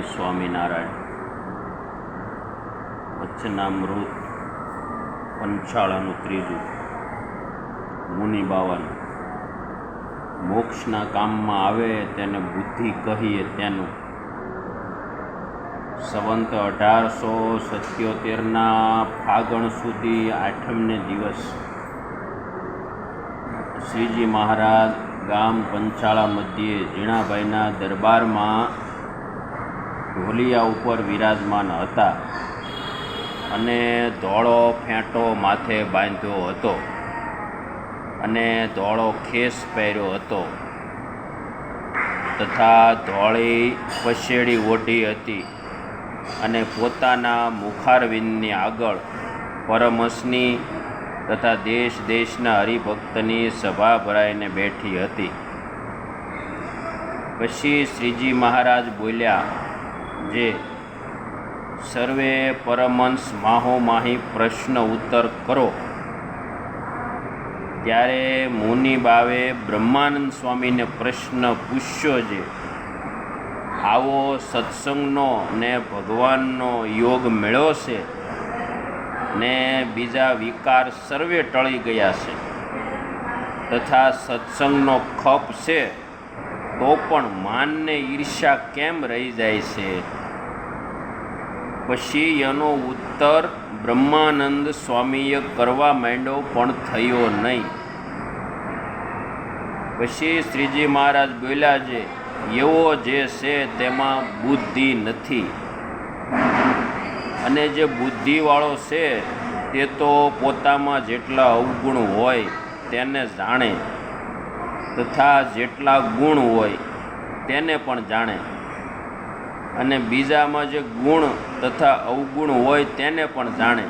સ્વામિનારાયણ. વચનામૃત પંચાળાનું ત્રીજું. મુનિ 52. મોક્ષના કામમાં આવે તેને બુદ્ધિ કહીએ તેનું. સંવંત 1877 ફાગણ સુધી 8મે દિવસ શ્રીજી મહારાજ ગામ પંચાળા મધ્યે ઝીણાભાઈના દરબારમાં ઢોલિયા ઉપર વિરાજમાન હતા અને ધોળો ફેંટો માથે બાંધ્યો હતો અને ધોળો ખેસ પહેર્યો હતો તથા ધોળી પછેડી ઓઢી હતી અને પોતાના મુખારવિંદની આગળ પરમહંસની તથા દેશ દેશના હરિભક્તની સભા ભરાઈને બેઠી હતી. પછી શ્રીજી મહારાજ બોલ્યા, જે સર્વે પરમહંસ માહોમાહી પ્રશ્ન ઉત્તર કરો. ત્યારે મુનિ બાવે બ્રહ્માનંદ સ્વામીને પ્રશ્ન પૂછ્યો, જે આવો સત્સંગનો ને ભગવાનનો યોગ મળ્યો છે ને બીજા વિકાર સર્વે ટળી ગયા છે તથા સત્સંગનો ખપ છે તો પણ માનને ઈર્ષ્યા કેમ રહી જાય છે? પછી એનો ઉત્તર બ્રહ્માનંદ સ્વામીએ કરવા માંડ્યો પણ થયો નહીં. પછી શ્રીજી મહારાજ બોલ્યા, જે એવો જે છે તેમાં બુદ્ધિ નથી અને જે બુદ્ધિવાળો છે તે તો પોતામાં જેટલા અવગુણ હોય તેને જાણે તથા જેટલા ગુણ હોય તેને પણ જાણે અને બીજામાં જે ગુણ તથા અવગુણ હોય તેને પણ જાણે.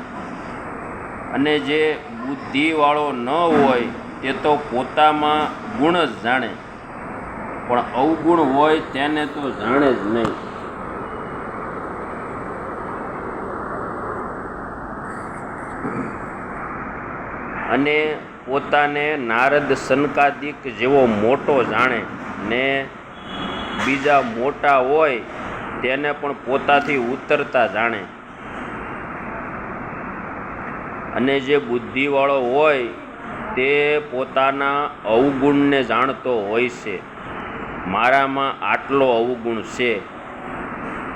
અને જે બુદ્ધિવાળો ન હોય તે તો પોતામાં ગુણ જ જાણે પણ અવગુણ હોય તેને તો જાણે જ નહીં. અને પોતાને નારદ સનકાદિક જેવો મોટો જાણે ને બીજા મોટા હોય તેને પણ પોતાથી ઉતરતા જાણે. અને જે બુદ્ધિવાળો હોય તે પોતાના અવગુણને જાણતો હોય છે, મારામાં આટલો અવગુણ છે.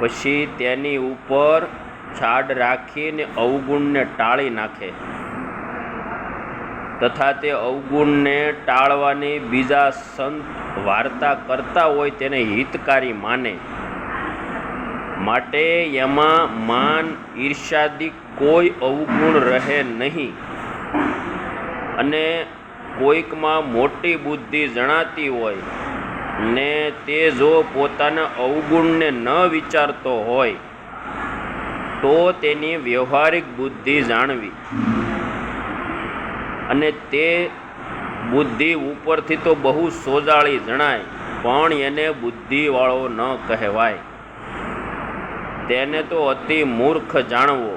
પછી તેની ઉપર છાડ રાખીને અવગુણને ટાળી નાખે તથા તે અવગુણને ટાળવાની બીજા સંત વાર્તા કરતા હોય તેને હિતકારી માને. માટે એમાં માન ઈર્ષ્યાદિક કોઈ અવગુણ રહે નહીં. અને કોઈકમાં મોટી બુદ્ધિ જણાતી હોય ને તે જો પોતાના અવગુણને ન વિચારતો હોય તો તેની વ્યવહારિક બુદ્ધિ જાણવી. અને તે બુદ્ધિ ઉપરથી તો બહુ સોજાળી જણાય પણ એને બુદ્ધિવાળો ન કહેવાય. તેને તો અતિ મૂર્ખ જાણવો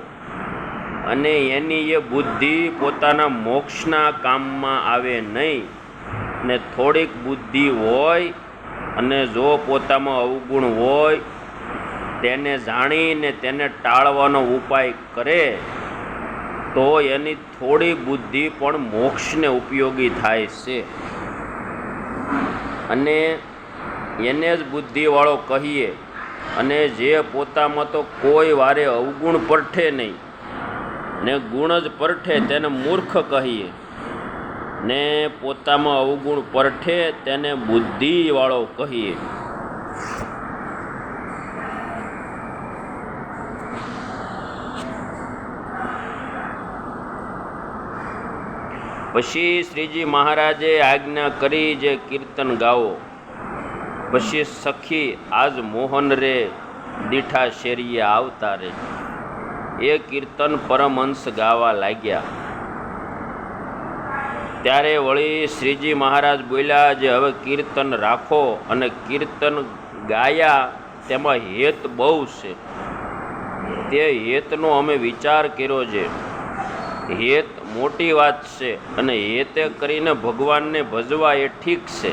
અને એની એ બુદ્ધિ પોતાના મોક્ષના કામમાં આવે નહીં. ને થોડીક બુદ્ધિ હોય અને જો પોતામાં અવગુણ હોય તેને જાણીને તેને ટાળવાનો ઉપાય કરે તો એની થોડી બુદ્ધિ પણ મોક્ષને ઉપયોગી થાય છે. અને એને જ બુદ્ધિવાળો કહીએ. અને જે પોતામાં તો કોઈ વારે અવગુણ પરઠે નહીં ને ગુણ જ પરઠે તેને મૂર્ખ કહીએ ને પોતામાં અવગુણ પરઠે તેને બુદ્ધિવાળો કહીએ. પછી શ્રીજી મહારાજે આજ્ઞા કરી, જે કીર્તન ગાવો. પછી સખી આજ મોહન રે દીઠા શેરીએ આવતા રે. એ કીર્તન પરમહંસ ગાવા લાગ્યા. ત્યારે વળી શ્રીજી મહારાજ બોલ્યા, જે હવે કીર્તન રાખો. અને કીર્તન ગાયા તેમાં હેત બહુ છે. તે હેતનો અમે વિચાર કર્યો છે. હેત મોટી વાત છે અને હેતે કરીને ભગવાનને ભજવા એ ઠીક છે.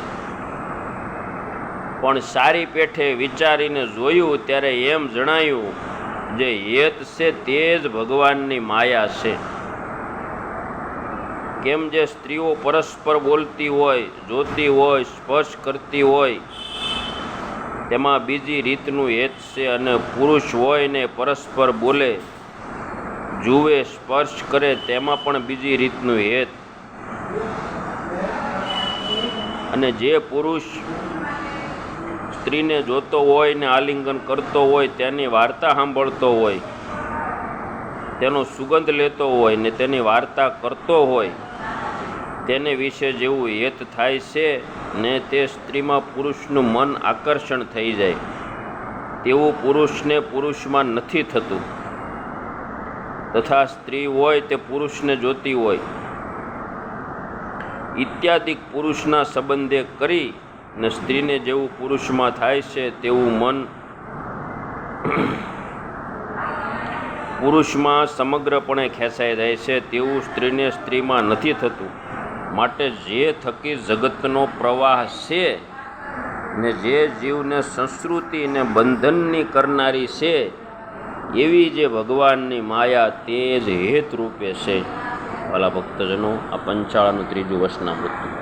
પણ સારી પેઠે વિચારીને જોયું ત્યારે એમ જણાયું જે હેત છે તે જ ભગવાનની માયા છે. કેમ જે સ્ત્રીઓ પરસ્પર બોલતી હોય, જોતી હોય, સ્પર્શ કરતી હોય તેમાં બીજી રીતનું હેત છે, અને પુરુષ હોય ને પરસ્પર બોલે, જુએ, સ્પર્શ કરે તેમાં પણ બીજી રીતનું હેત. અને જે પુરુષ સ્ત્રીને જોતો હોય ને આલિંગન કરતો હોય, તેની વાર્તા સાંભળતો હોય, તેનો સુગંધ લેતો હોય ને તેની વાર્તા કરતો હોય, તેને વિશે જેવું હેત થાય છે ને તે સ્ત્રીમાં પુરુષનું મન આકર્ષણ થઈ જાય, તેવું પુરુષને પુરુષમાં નથી થતું. તથા સ્ત્રી હોય તે પુરુષને જોતી હોય ઇત્યાદિક પુરુષના સંબંધે કરી ને સ્ત્રીને જેવું પુરુષમાં થાય છે તેવું મન પુરુષમાં સમગ્રપણે ખેંચાઈ જાય છે, તેવું સ્ત્રીને સ્ત્રીમાં નથી થતું. માટે જે થકી જગતનો પ્રવાહ છે ને જે જીવને સંસ્કૃતિ ને બંધનની કરનારી છે, એવી જે ભગવાનની માયા તે જ હેત રૂપે છે. વાલા ભક્તજનો, આ પંચાળાનું 3જું વચનામૃત.